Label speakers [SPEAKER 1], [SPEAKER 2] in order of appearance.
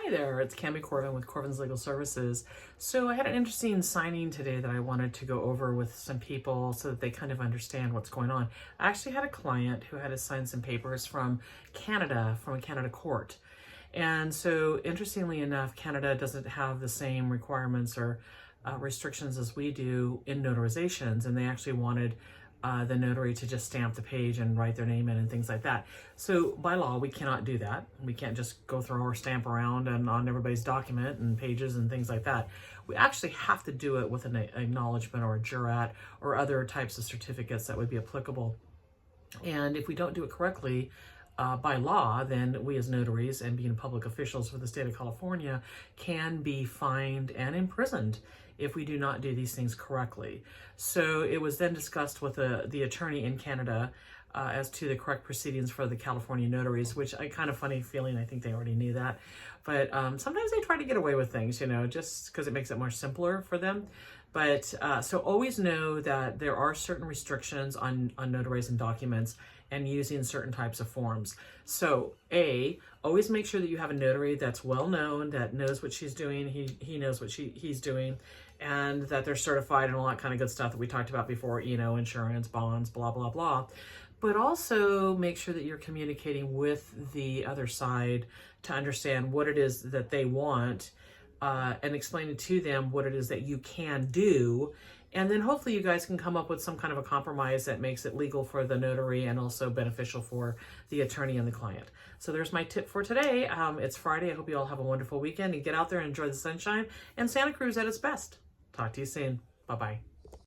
[SPEAKER 1] Hi there, it's Cami Corvin with Corvin's Legal Services. So I had an interesting signing today that I wanted to go over with some people so that they kind of understand what's going on. I actually had a client who had to sign some papers from Canada, from a Canada court. And so interestingly enough, Canada doesn't have the same requirements or restrictions as we do in notarizations, and they actually wanted the notary to just stamp the page and write their name in and things like that. So by law, we cannot do that. We can't just go throw our stamp around and on everybody's document and pages and things like that. We actually have to do it with an acknowledgement or a jurat or other types of certificates that would be applicable. And if we don't do it correctly, by law, then we as notaries and being public officials for the state of California can be fined and imprisoned if we do not do these things correctly. So it was then discussed with the attorney in Canada as to the correct proceedings for the California notaries, which I kind of funny feeling, I think they already knew that. But sometimes they try to get away with things, you know, just because it makes it more simpler for them. But so always know that there are certain restrictions on notarizing documents and using certain types of forms. So always make sure that you have a notary that's well known, that knows what she's doing, he knows what he's doing, and that they're certified and all that kind of good stuff that we talked about before, you know, insurance, bonds, blah, blah, blah. But also make sure that you're communicating with the other side to understand what it is that they want, and explaining to them what it is that you can do. And then hopefully you guys can come up with some kind of a compromise that makes it legal for the notary and also beneficial for the attorney and the client. So there's my tip for today. It's Friday. I hope you all have a wonderful weekend and get out there and enjoy the sunshine and Santa Cruz at its best. Talk to you soon. Bye-bye.